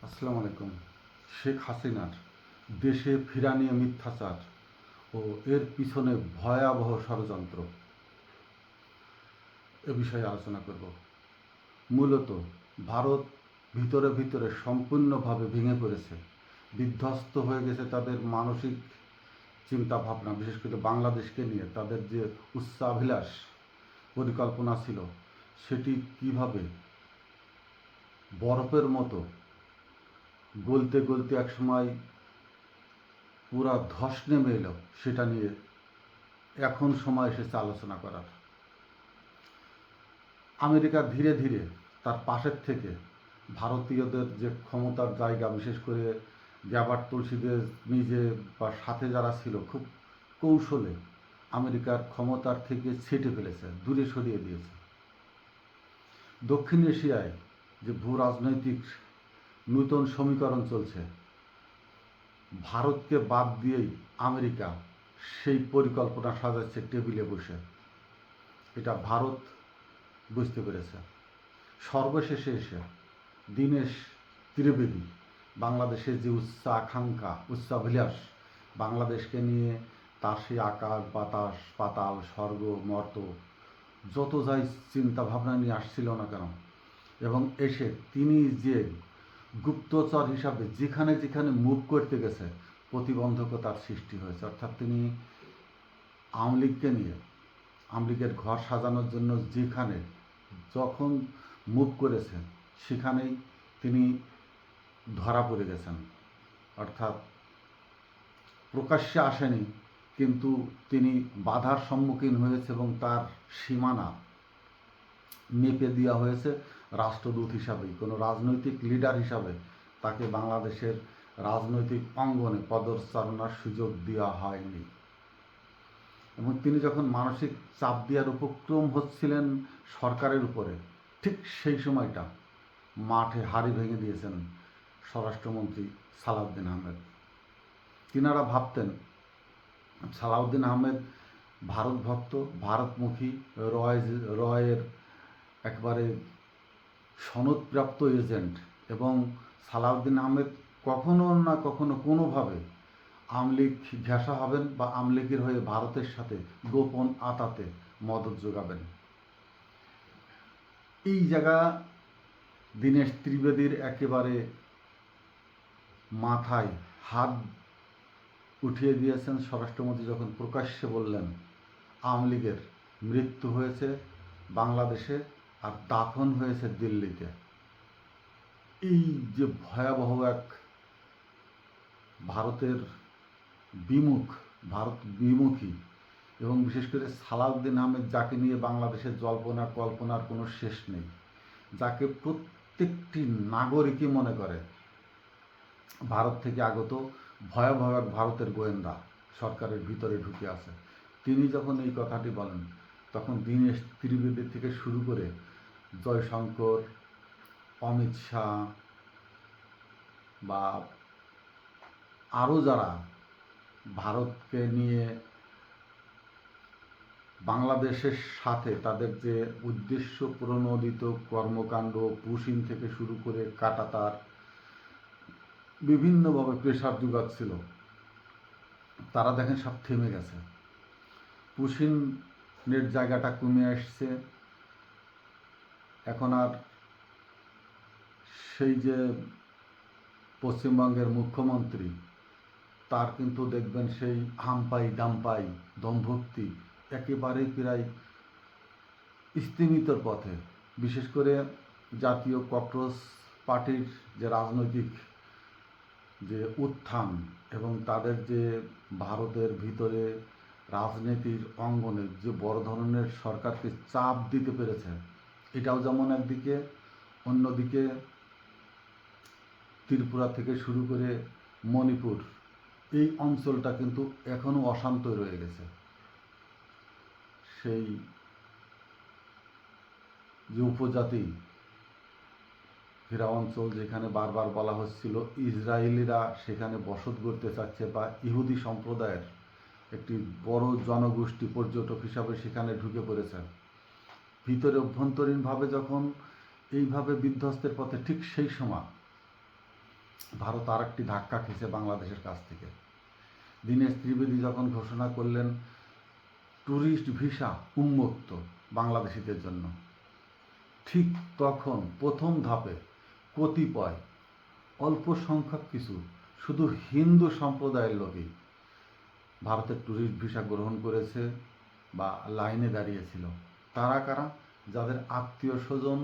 আসসালামু আলাইকুম। শেখ হাসিনার দেশে ফেরা নিয়ে মিথ্যাচার ও এর পিছনে ভয়াবহ ষড়যন্ত্র এ বিষয়ে আলোচনা করব। মূলত ভারত ভিতরে ভিতরে সম্পূর্ণভাবে ভেঙে পড়েছে, বিধ্বস্ত হয়ে গেছে তাদের মানসিক চিন্তা ভাবনা, বিশেষ করে বাংলাদেশকে নিয়ে তাদের যে উচ্চাভিলাষ পরিকল্পনা ছিল সেটি কিভাবে বরফের মতো গলতে গলতে একসময় পুরা ধস নেমে এলো, সেটা নিয়ে এখন সময় এসেছে আলোচনা করার। আমেরিকা ধীরে ধীরে তার পাশের থেকে ভারতীয়দের যে ক্ষমতার জায়গা, বিশেষ করে গ্যাবার্ট তুলসীদের নিজে বা সাথে যারা ছিল, খুব কৌশলে আমেরিকার ক্ষমতার থেকে ছেটে ফেলেছে, দূরে সরিয়ে দিয়েছে। দক্ষিণ এশিয়ায় যে ভূ রাজনৈতিক নূতন সমীকরণ চলছে, ভারতকে বাদ দিয়েই আমেরিকা সেই পরিকল্পনা সাজাচ্ছে টেবিলে বসে। এটা ভারত বুঝতে পেরেছে। সর্বশেষে এসে দীনেশ ত্রিবেদী বাংলাদেশের যে উচ্চাকাঙ্ক্ষা, উচ্চাভিলাষ, বাংলাদেশকে নিয়ে তার সেই আকাশ বাতাস পাতাল স্বর্গ মর্ত যত যাই চিন্তা ভাবনা নিয়ে আসছিল না কেন, এবং এসে তিনি যে গুপ্তচর হিসাবে যেখানে যেখানে মুভ করতে গেছে প্রতিবন্ধকতার সৃষ্টি হয়েছে। অর্থাৎ তিনি আওয়ামী লীগকে নিয়ে, আওয়ামী লীগের ঘর সাজানোর জন্য যেখানে যখন মুভ করেছেন সেখানেই তিনি ধরা পড়ে গেছেন। অর্থাৎ প্রকাশ্যে আসেনি, কিন্তু তিনি বাধার সম্মুখীন হয়েছে এবং তার সীমানা মেপে দেওয়া হয়েছে রাষ্ট্রদূত হিসাবেই। কোনো রাজনৈতিক লিডার হিসাবে তাকে বাংলাদেশের রাজনৈতিক অঙ্গনে পদচারণার সুযোগ দেওয়া হয়নি। এবং তিনি যখন মানসিক চাপ দেওয়ার উপক্রম হচ্ছিলেন সরকারের উপরে, ঠিক সেই সময়টা মাঠে হাড়ি ভেঙে দিয়েছেন স্বরাষ্ট্রমন্ত্রী সালাউদ্দিন আহমেদ। তিনারা ভাবতেন সালাউদ্দিন আহমেদ ভারত ভক্ত, ভারতমুখী, রয়ের একবারে সনদপ্রাপ্ত এজেন্ট, এবং সালাউদ্দিন আহমেদ কখনো না কখনো কোনোভাবে আওয়ামী লীগ ঘেঁষা হবেন বা আওয়ামী লীগের হয়ে ভারতের সাথে গোপন আতাতে মদত যোগাবেন। এই জায়গা দীনেশ ত্রিবেদীর একেবারে মাথায় হাত উঠিয়ে দিয়েছেন স্বরাষ্ট্রমন্ত্রী যখন প্রকাশ্যে বললেন আওয়ামী লীগের মৃত্যু হয়েছে বাংলাদেশে আর দাফন হয়েছে দিল্লিতে। এই যে ভয়াবহ এক ভারতের ভারত বিমুখী, এবং বিশেষ করে সালাউদ্দিন আহমেদ যাকে নিয়ে বাংলাদেশের জল্পনা কল্পনার কোনো শেষ নেই, যাকে প্রত্যেকটি নাগরিকই মনে করে ভারত থেকে আগত ভয়াবহ এক ভারতের গোয়েন্দা সরকারের ভিতরে ঢুকে আছে, তিনি যখন এই কথাটি বলেন তখন দীনেশ ত্রিবেদী থেকে শুরু করে জয়শঙ্কর, অমিত শাহ বা আরও যারা ভারতকে নিয়ে বাংলাদেশের সাথে তাদের যে উদ্দেশ্য প্রণোদিত কর্মকাণ্ড, পুশিন থেকে শুরু করে কাটাতার বিভিন্নভাবে প্রেশার যোগাচ্ছিল, তারা দেখেন সব থেমে গেছে। পুশিনের জায়গাটা কমে আসছে। এখন আর সেই যে পশ্চিমবঙ্গের মুখ্যমন্ত্রী, তার কিন্তু দেখবেন সেই হাম্পাই ডাম্পাই দমভক্তি একেবারেই প্রায় স্তিমিতর পথে। বিশেষ করে জাতীয় ককরোচ পার্টির যে রাজনৈতিক যে উত্থান এবং তাদের যে ভারতের ভিতরে রাজনীতির অঙ্গনে যে বড় ধরনের সরকারকে চাপ দিতে পেরেছে, এটাও যেমন একদিকে, অন্যদিকে ত্রিপুরা থেকে শুরু করে মণিপুর, এই অঞ্চলটা কিন্তু এখনও অশান্ত রয়ে গেছে। সেই যে উপজাতি ঘেরা অঞ্চল, যেখানে বারবার বলা হচ্ছিল ইসরায়েলিরা সেখানে বসত করতে চাচ্ছে, বা ইহুদি সম্প্রদায়ের একটি বড় জনগোষ্ঠী পর্যটক হিসাবে সেখানে ঢুকে পড়েছে, ভিতরে অভ্যন্তরীণভাবে যখন এইভাবে বিধ্বস্তের পথে, ঠিক সেই সময় ভারত আর একটি ধাক্কা খেয়েছে বাংলাদেশের কাছ থেকে। দীনেশ ত্রিবেদী যখন ঘোষণা করলেন ট্যুরিস্ট ভিসা উন্মুক্ত বাংলাদেশিদের জন্য, ঠিক তখন প্রথম ধাপে কতিপয় অল্প সংখ্যক কিছু শুধু হিন্দু সম্প্রদায়ের লোকই ভারতের ট্যুরিস্ট ভিসা গ্রহণ করেছে বা লাইনে দাঁড়িয়েছিল। তারা কারা? যাদের আত্মীয় স্বজন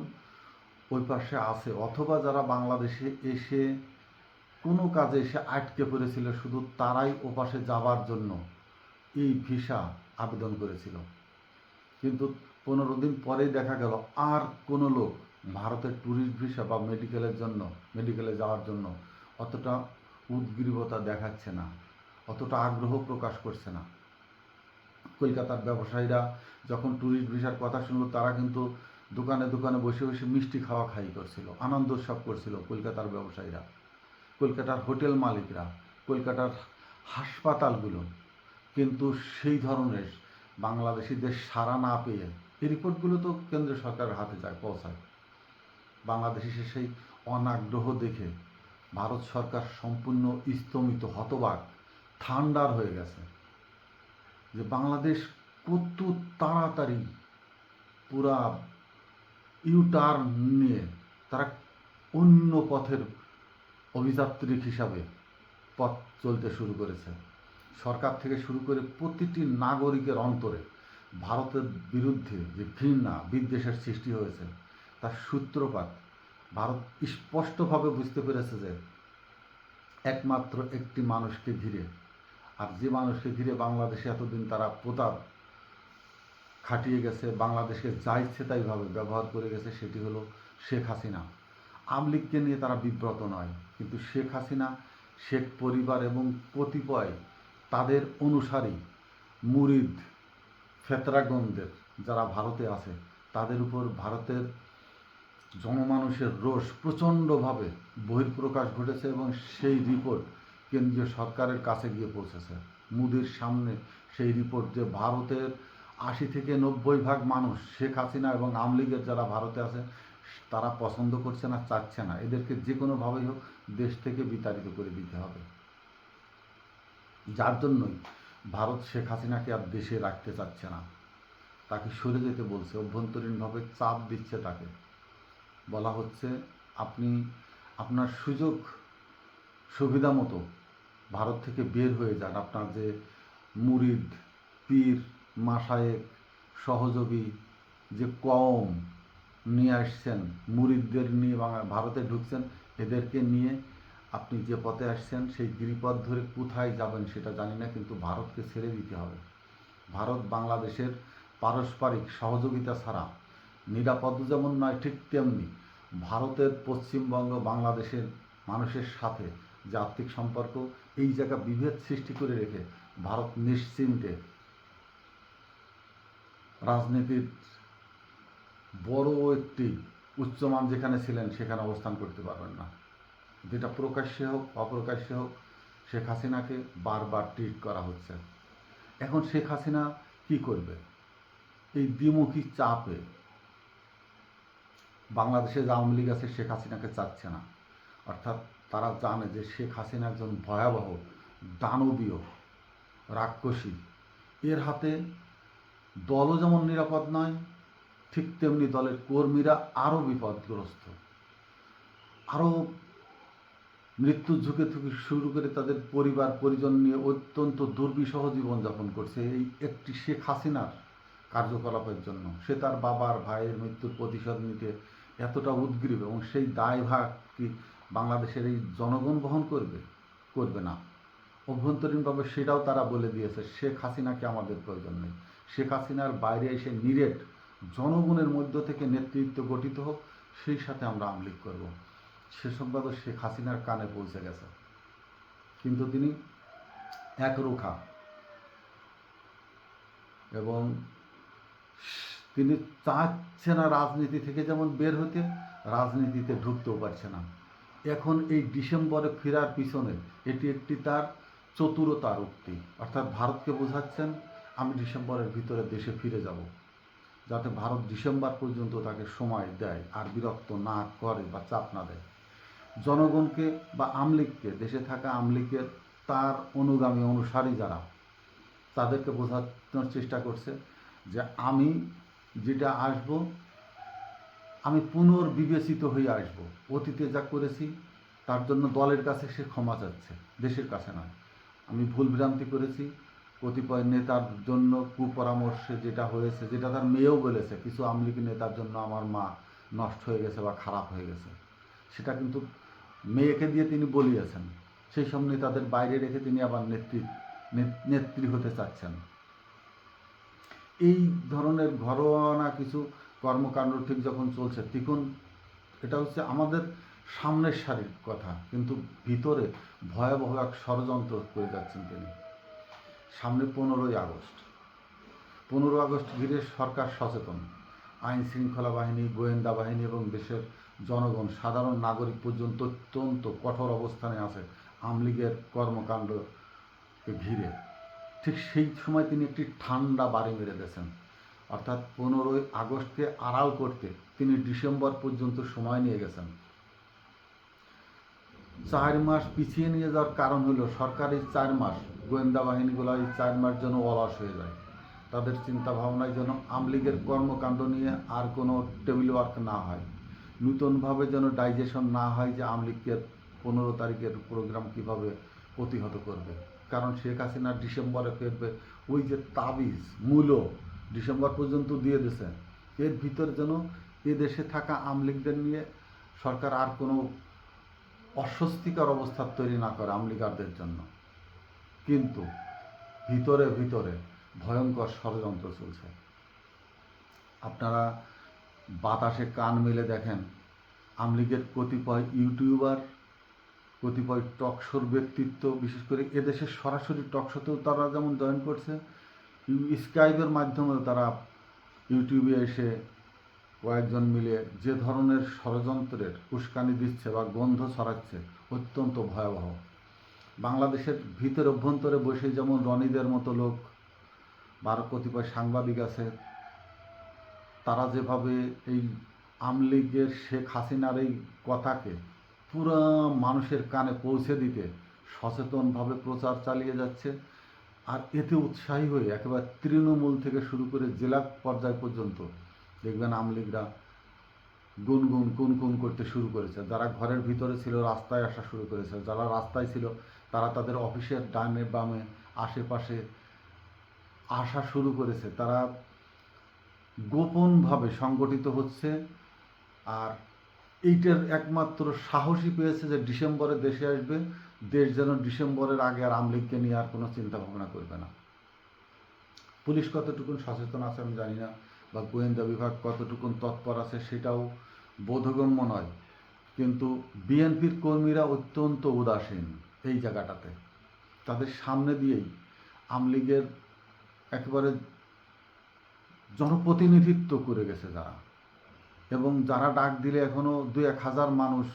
ওই পাশে আছে, অথবা যারা বাংলাদেশে এসে কোনো কাজে এসে আটকে পড়েছিল, শুধু তারাই ওপাশে যাওয়ার জন্য এই ভিসা আবেদন করেছিল। কিন্তু 15 দিন পরেই দেখা গেল আর কোনো লোক ভারতের ট্যুরিস্ট ভিসা বা মেডিকেলে যাওয়ার জন্য অতটা উদ্গ্রীবতা দেখাচ্ছে না, অতটা আগ্রহ প্রকাশ করছে না। কলকাতার ব্যবসায়ীরা যখন ট্যুরিস্ট ভিসার কথা শুনলো, তারা কিন্তু দোকানে দোকানে বসে বসে মিষ্টি খাওয়া খাই করছিল, আনন্দ উৎসব করছিল কলকাতার ব্যবসায়ীরা, কলকাতার হোটেল মালিকরা, কলকাতার হাসপাতালগুলো। কিন্তু সেই ধরনের বাংলাদেশিদের সাড়া না পেয়ে, এই রিপোর্টগুলো তো কেন্দ্র সরকারের হাতে পৌঁছায়, বাংলাদেশি সেই অনাগ্রহ দেখে ভারত সরকার সম্পূর্ণ স্তম্ভিত, হতবাক, থান্ডার হয়ে গেছে যে বাংলাদেশ কত তাড়াতাড়ি পুরা ইউটার্ন নিয়ে তারা অন্য পথের অভিযাত্রী হিসাবে পথ চলতে শুরু করেছে। সরকার থেকে শুরু করে প্রতিটি নাগরিকের অন্তরে ভারতের বিরুদ্ধে যে ঘৃণা বিদ্বেষের সৃষ্টি হয়েছে, তার সূত্রপাত ভারত স্পষ্টভাবে বুঝতে পেরেছে যে একমাত্র একটি মানুষকে ঘিরে, আর যে মানুষকে ঘিরে বাংলাদেশে এতদিন তারা প্রতাপ খাটিয়ে গেছে, বাংলাদেশকে যা ইচ্ছে তাইভাবে ব্যবহার করে গেছে, সেটি হলো শেখ হাসিনা। আওয়ামী লীগকে নিয়ে তারা বিব্রত নয়, কিন্তু শেখ হাসিনা, শেখ পরিবার এবং কতিপয় তাদের অনুসারী মুরিদ ফেতরাগণদের যারা ভারতে আছে, তাদের উপর ভারতের জনমানুষের রোষ প্রচণ্ডভাবে বহিঃপ্রকাশ ঘটেছে এবং সেই রিপোর্ট কেন্দ্রীয় সরকারের কাছে গিয়ে পৌঁছেছে। মোদির সামনে সেই রিপোর্ট যে ভারতের 80 থেকে 90% মানুষ শেখ হাসিনা এবং আওয়ামী লীগের যারা ভারতে আছে তারা পছন্দ করছে না, চাচ্ছে না, এদেরকে যে কোনোভাবেই হোক দেশ থেকে বিতাড়িত করে দিতে হবে। যার জন্যই ভারত শেখ হাসিনাকে আর দেশে রাখতে চাচ্ছে না, তাকে সরে যেতে বলছে, অভ্যন্তরীণভাবে চাপ দিচ্ছে তাকে। বলা হচ্ছে আপনি আপনার সুযোগ সুবিধা মতো ভারত থেকে বের হয়ে যান, আপনার যে মুরিদ পীর মাশায়েখ সহযোগী যে কওম নিয়ে আসছেন, মুরিদদের নিয়ে ভারতে ঢুকছেন, এদেরকে নিয়ে আপনি যে পথে আসছেন সেই গিরিপথ ধরে কোথায় যাবেন সেটা জানি না, কিন্তু ভারতকে ছেড়ে দিতে হবে। ভারত বাংলাদেশের পারস্পরিক সহযোগিতা ছাড়া নিরাপদ যেমন নয়, ঠিক তেমনি ভারতের পশ্চিমবঙ্গ বাংলাদেশের মানুষের সাথে যে আর্থিক সম্পর্ক, এই জায়গা বিভেদ সৃষ্টি করে রেখে ভারত নিশ্চিন্তে রাজনীতির বড় একটি উচ্চমান যেখানে ছিলেন সেখানে অবস্থান করতে পারবেন না। যেটা প্রকাশ্যে হোক অপ্রকাশ্যে হোক, শেখ হাসিনাকে বারবার ট্রিট করা হচ্ছে। এখন শেখ হাসিনা কি করবে? এই দ্বিমুখী চাপে বাংলাদেশে যে আওয়ামী লীগ আছে শেখ হাসিনাকে চাচ্ছে না, অর্থাৎ তারা জানে যে শেখ হাসিনা একজন ভয়াবহ দানবীয় রাক্ষসী, এর হাতে দলও যেমন নিরাপদ নয়, ঠিক তেমনি দলের কর্মীরা আরও বিপদগ্রস্ত, আরও মৃত্যুর ঝুঁকে থেকে শুরু করে তাদের পরিবার পরিজন নিয়ে অত্যন্ত দুর্বিষহ জীবনযাপন করছে এই একটি শেখ হাসিনার কার্যকলাপের জন্য। সে তার বাবার ভাইয়ের মৃত্যুর প্রতিশোধ নিতে এতটা উদ্গ্রীব, এবং সেই দায়ভার কি বাংলাদেশের এই জনগণ বহন করবে? করবে না। অভ্যন্তরীণভাবে সেটাও তারা বলে দিয়েছে, শেখ হাসিনাকে আমাদের প্রয়োজন নেই, শেখ হাসিনার বাইরে এসে নিরেট জনগণের মধ্য থেকে নেতৃত্ব গঠিত হোক, সেই সাথে আমরা আওয়ামী লীগ করবো। সে সংবাদও শেখ হাসিনার কানে পৌঁছে গেছে, কিন্তু তিনি একরোখা, এবং তিনি চাচ্ছে না রাজনীতি থেকে যেমন বের হতে, রাজনীতিতে ঢুকতেও পারছে না। এখন এই ডিসেম্বরে ফেরার পিছনে এটি একটি তার চতুরতার উক্তি, অর্থাৎ ভারতকে বোঝাচ্ছেন আমি ডিসেম্বরের ভিতরে দেশে ফিরে যাব, যাতে ভারত ডিসেম্বর পর্যন্ত তাকে সময় দেয় আর বিরক্ত না করে বা চাপ না দেয়। জনগণকে বা আমলিগকে, দেশে থাকা আমলিগের তার অনুগামী অনুসারী যারা, তাদেরকে বোঝানোর চেষ্টা করছে যে আমি যেটা আসব, আমি পুনর্বিবেচিত হয়ে আসব। অতীতে যা করেছি তার জন্য দলের কাছে সে ক্ষমা চাচ্ছে, দেশের কাছে নয়। আমি ভুল ভ্রান্তি করেছি, কতিপয় নেতার জন্য কুপরামর্শে যেটা হয়েছে, যেটা তার মেয়েও বলেছে, কিছু আমলিগি নেতার জন্য আমার মা নষ্ট হয়ে গেছে বা খারাপ হয়ে গেছে, সেটা কিন্তু মেয়েকে দিয়ে তিনি বলিয়েছেন। সেই সব নেতাদের বাইরে রেখে তিনি আবার নেত্রী হতে চাচ্ছেন। এই ধরনের ঘরোয়া কিছু কর্মকাণ্ড ঠিক যখন চলছে, তখন এটা হচ্ছে আমাদের সামনের সারির কথা, কিন্তু ভিতরে ভয়াবহ এক ষড়যন্ত্র করে যাচ্ছেন তিনি। সামনে 15ই আগস্ট, 15 আগস্ট ঘিরে সরকার সচেতন, আইন শৃঙ্খলা বাহিনী, গোয়েন্দা বাহিনী এবং দেশের জনগণ, সাধারণ নাগরিক পর্যন্ত অত্যন্ত কঠোর অবস্থানে আছে আমলিগের কর্মকাণ্ডকে ঘিরে। ঠিক সেই সময় তিনি একটি ঠান্ডা বাড়ি মেরে দিয়েছেন, অর্থাৎ 15ই আগস্টকে আড়াল করতে তিনি ডিসেম্বর পর্যন্ত সময় নিয়ে গেছেন। 4 মাস পিছিয়ে নিয়ে যাওয়ার কারণ হলো সরকারি 4 মাস, গোয়েন্দা বাহিনীগুলো এই 4 মাস যেন অলস হয়ে যায়, তাদের চিন্তা ভাবনায় যেন আমলিগের কর্মকাণ্ড নিয়ে আর কোনো টেবিল ওয়ার্ক না হয়, নূতনভাবে যেন ডাইজেশন না হয় যে আমলিগকে 15 তারিখের প্রোগ্রাম কিভাবে প্রতিহত করবে। কারণ শেখ হাসিনা ডিসেম্বরে ফেরবে, ওই যে তাবিজ মূল ডিসেম্বর পর্যন্ত দিয়ে দিয়েছে, এর ভিতর যেন এ দেশে থাকা আমলিগদের নিয়ে সরকার আর কোনো অস্বস্তিকর অবস্থা তৈরি না করে আমলিগারদের জন্য। কিন্তু ভিতরে ভিতরে ভয়ঙ্কর ষড়যন্ত্র চলছে। আপনারা বাতাসে কান মেলে দেখেন, আমলিগের কতিপয় ইউটিউবার, কতিপয় টকশোর ব্যক্তিত্ব, বিশেষ করে এদেশের সরাসরি টকশোতেও তারা যেমন জয়েন করছে, স্কাইপের মাধ্যমেও তারা ইউটিউবে এসে কয়েকজন মিলে যে ধরনের ষড়যন্ত্রের উস্কানি দিচ্ছে বা গন্ধ ছড়াচ্ছে, অত্যন্ত ভয়াবহ। বাংলাদেশের ভিতর অভ্যন্তরে বসে যেমন রনিদের মতো লোক বা কতিপয় সাংবাদিক আছে, তারা যেভাবে এই আমলিগের শেখ হাসিনার এই কথাকে পুরো মানুষের কানে পৌঁছে দিতে সচেতনভাবে প্রচার চালিয়ে যাচ্ছে, আর এতে উৎসাহী হয়ে একেবারে তৃণমূল থেকে শুরু করে জেলা পর্যায় পর্যন্ত দেখবেন আমলিগরা গুনগুন কুনকুন করতে শুরু করেছে। যারা ঘরের ভিতরে ছিল রাস্তায় আসা শুরু করেছে, যারা রাস্তায় ছিল তারা তাদের অফিসের ডানে বামে আশেপাশে আসা শুরু করেছে, তারা গোপনভাবে সংগঠিত হচ্ছে। আর এইটার একমাত্র সাহসী পেয়েছে যে ডিসেম্বরে দেশে আসবে, দেশ যেন ডিসেম্বরের আগে আর আমলিগকে নিয়ে আর কোনো চিন্তা ভাবনা করবে না। পুলিশ কতটুকুন সচেতন আছে আমি জানি না, বা গোয়েন্দা বিভাগ কতটুকুন তৎপর আছে সেটাও বোধগম্য নয়, কিন্তু বিএনপির কর্মীরা অত্যন্ত উদাসীন এই জায়গাটাতে। তাদের সামনে দিয়েই আমলিগের একেবারে জনপ্রতিনিধিত্ব করে গেছে যারা, এবং যারা ডাক দিলে এখনও 2-1000 মানুষ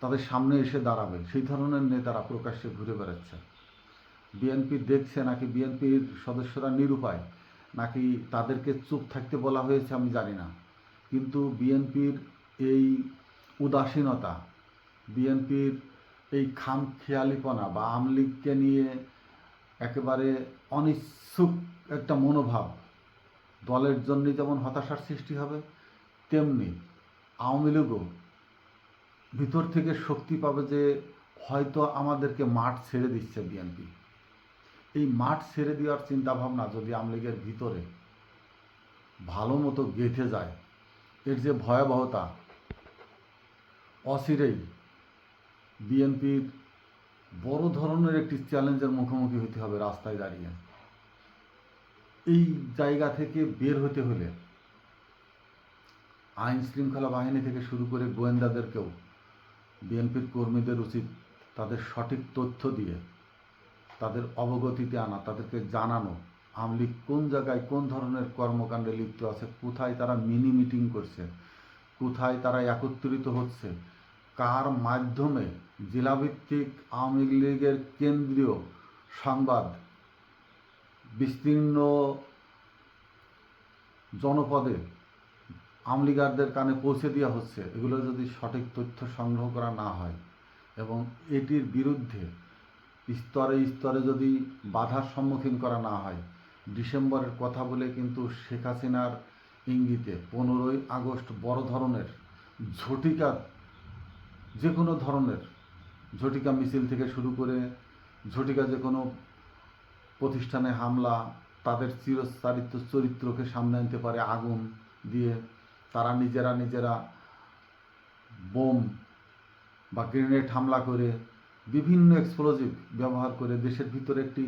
তাদের সামনে এসে দাঁড়াবে, সেই ধরনের নেতারা প্রকাশ্যে ঘুরে বেড়াচ্ছে। বিএনপি দেখছে নাকি বিএনপির সদস্যরা নিরুপায়, নাকি তাদেরকে চুপ থাকতে বলা হয়েছে আমি জানি না, কিন্তু বিএনপির এই উদাসীনতা, বিএনপির এই খামখেয়ালিপনা বা আমলিগকে নিয়ে একেবারে অনিচ্ছুক একটা মনোভাব দলের জন্য যেমন হতাশার সৃষ্টি হবে, তেমনি আওয়ামী লীগও ভিতর থেকে শক্তি পাবে যে হয়তো আমাদেরকে মাঠ ছেড়ে দিচ্ছে বিএনপি। এই মাঠ ছেড়ে দেওয়ার চিন্তাভাবনা যদি আওয়ামী লীগের ভিতরে ভালো মতো গেঁথে যায়, এর যে ভয়াবহতা, অচিরেই বিএনপির বড় ধরনের একটি চ্যালেঞ্জের মুখোমুখি হতে হবে রাস্তায় দাঁড়িয়ে। এই জায়গা থেকে বের হতে হলে আইন শৃঙ্খলা বাহিনী থেকে শুরু করে গোয়েন্দাদেরকেও বিএনপির কর্মীদের উচিত তাদের সঠিক তথ্য দিয়ে তাদের অবগতিতে আনা, তাদেরকে জানানো আওয়ামী লীগ কোন জায়গায় কোন ধরনের কর্মকাণ্ডে লিপ্ত আছে, কোথায় তারা মিনি মিটিং করছে, কোথায় তারা একত্রিত হচ্ছে, কার মাধ্যমে জেলাভিত্তিক আওয়ামী লীগের কেন্দ্রীয় সংবাদ বিস্তীর্ণ জনপদে আমলিগারদের কানে পৌঁছে দেওয়া হচ্ছে, এগুলো যদি সঠিক তথ্য সংগ্রহ করা না হয় এবং এটির বিরুদ্ধে স্তরে স্তরে যদি বাধার সম্মুখীন করা না হয়, ডিসেম্বরের কথা বলে কিন্তু শেখ হাসিনার ইঙ্গিতে 15ই আগস্ট বড় ধরনের ঝটিকা, যে কোনো ধরনের ঝটিকা মিছিল থেকে শুরু করে ঝটিকা যে কোনো প্রতিষ্ঠানে হামলা, তাদের চিরচারিত চরিত্রকে সামনে আনতে পারে আগুন দিয়ে, তারা নিজেরা বোম বা গ্রেনেড হামলা করে বিভিন্ন এক্সপ্লোজিভ ব্যবহার করে দেশের ভিতরে একটি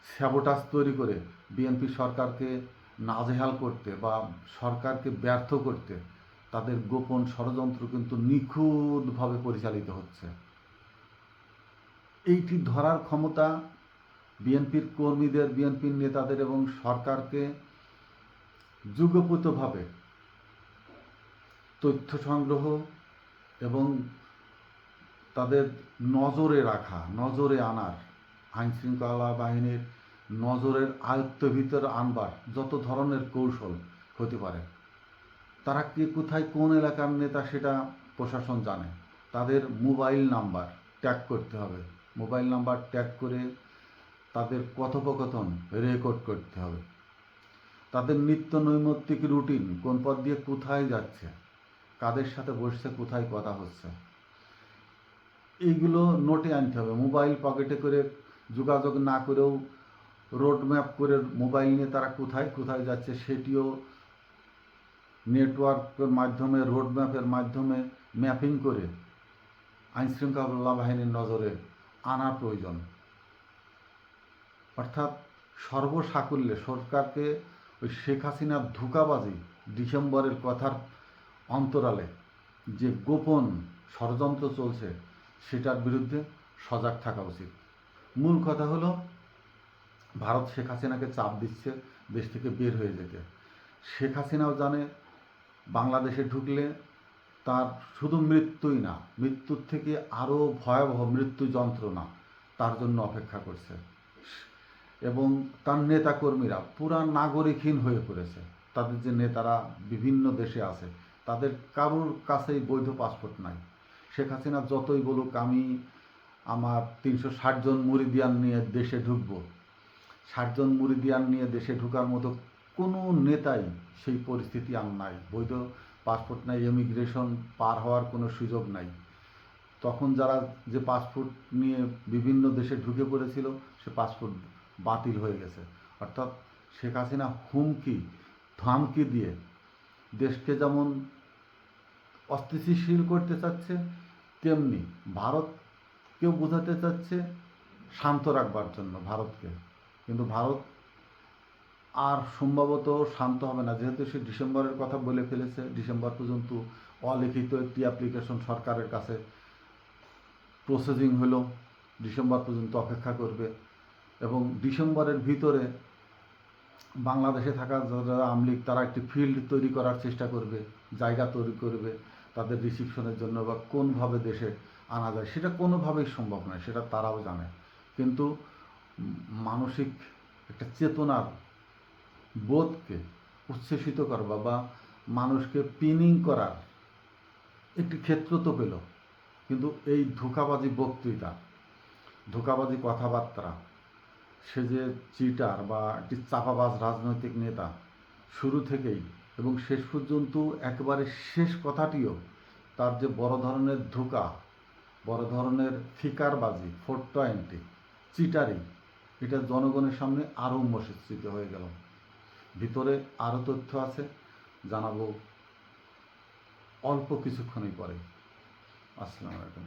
স্যাবোটাজ তৈরি করে বিএনপি সরকারকে নাজেহাল করতে বা সরকারকে ব্যর্থ করতে তাদের গোপন ষড়যন্ত্র কিন্তু নিখুঁতভাবে পরিচালিত হচ্ছে। এইটি ধরার ক্ষমতা বিএনপির কর্মীদের, বিএনপির নেতাদের এবং সরকারকে যুগোপতভাবে তথ্য সংগ্রহ এবং তাদের নজরে রাখা, নজরে আনার, আইনশৃঙ্খলা বাহিনীর নজরের আয়ত্তের ভিতরে আনবার যত ধরনের কৌশল হতে পারে, তারা কে কোথায় কোন এলাকার নেতা সেটা প্রশাসন জানে। তাদের মোবাইল নাম্বার ট্যাগ করতে হবে, মোবাইল নাম্বার ট্যাগ করে তাদের কথোপকথন রেকর্ড করতে হবে, তাদের নিত্য নৈমিত্তিক রুটিন, কোন পথ দিয়ে কোথায় যাচ্ছে, কাদের সাথে বসছে, কোথায় কথা হচ্ছে, এইগুলো নোটে আনতে হবে। মোবাইল পকেটে করে যোগাযোগ না করেও রোড ম্যাপ করে মোবাইল নিয়ে তারা কোথায় কোথায় যাচ্ছে সেটিও নেটওয়ার্কের মাধ্যমে, রোড ম্যাপের মাধ্যমে ম্যাপিং করে আইনশৃঙ্খলা বাহিনীর নজরে আনা প্রয়োজন। অর্থাৎ সর্বসাকুল্যে সরকারকে ওই শেখ হাসিনার ধোঁকাবাজি, ডিসেম্বরের কথার অন্তরালে যে গোপন ষড়যন্ত্র চলছে সেটার বিরুদ্ধে সজাগ থাকা উচিত। মূল কথা হলো ভারত শেখ হাসিনাকে চাপ দিচ্ছে দেশ থেকে বের হয়ে যেতে। শেখ হাসিনাও জানে বাংলাদেশে ঢুকলে তার শুধু মৃত্যুই না, মৃত্যুর থেকে আরও ভয়াবহ মৃত্যু যন্ত্রণা তার জন্য অপেক্ষা করছে এবং তার নেতাকর্মীরা পুরা নাগরিকহীন হয়ে পড়েছে। তাদের যে নেতারা বিভিন্ন দেশে আছে তাদের কারোর কাছেই বৈধ পাসপোর্ট নাই। শেখ হাসিনা যতই বলুক আমি আমার 360 জন মুরিদিয়ান নিয়ে দেশে ঢুকবো, 60 জন মুরিদিয়ান নিয়ে দেশে ঢুকার মতো কোনো নেতাই সেই পরিস্থিতি আর নাই। বৈধ পাসপোর্ট নাই, ইমিগ্রেশন পার হওয়ার কোনো সুযোগ নাই। তখন যারা যে পাসপোর্ট নিয়ে বিভিন্ন দেশে ঢুকে পড়েছিল সে পাসপোর্ট বাতিল হয়ে গেছে। অর্থাৎ শেখ হাসিনা হুমকি ধমকি দিয়ে দেশকে যেমন অস্থিতিশীল করতে চাচ্ছে, তেমনি ভারতকেও বোঝাতে চাচ্ছে শান্ত রাখবার জন্য ভারতকে। কিন্তু ভারত আর সম্ভবত শান্ত হবে না, যেহেতু সে ডিসেম্বরের কথা বলে ফেলেছে। ডিসেম্বর পর্যন্ত অলিখিত একটি অ্যাপ্লিকেশন সরকারের কাছে প্রসেসিং হলো, ডিসেম্বর পর্যন্ত অপেক্ষা করবে এবং ডিসেম্বরের ভিতরে বাংলাদেশে থাকা যারা আওয়ামী লীগ তারা একটি ফিল্ড তৈরি করার চেষ্টা করবে, জায়গা তৈরি করবে তাদের রিসিপশনের জন্য, বা কোনভাবে দেশে আনা যায় সেটা কোনোভাবেই সম্ভব নয়, সেটা তারাও জানে। কিন্তু মানসিক একটা চেতনার বোধকে উচ্ছ্বসিত করবা বা মানুষকে পিনিং করার একটি ক্ষেত্র তো পেল। কিন্তু এই ধোঁকাবাজি বক্তৃতা, ধোঁকাবাজি কথাবার্তা, সে যে চিটার বা একটি চাপাবাজ রাজনৈতিক নেতা শুরু থেকেই এবং শেষ পর্যন্ত একেবারে শেষ কথাটিও তার যে বড় ধরনের ধোঁকা, বড় ধরনের ফিকারবাজি, 420 চিটারি, এটা জনগণের সামনে আরও উন্মোচিত হয়ে গেল। ভিতরে আরও তথ্য আছে, জানাবো অল্প কিছুক্ষণই পরে। আসসালামু আলাইকুম।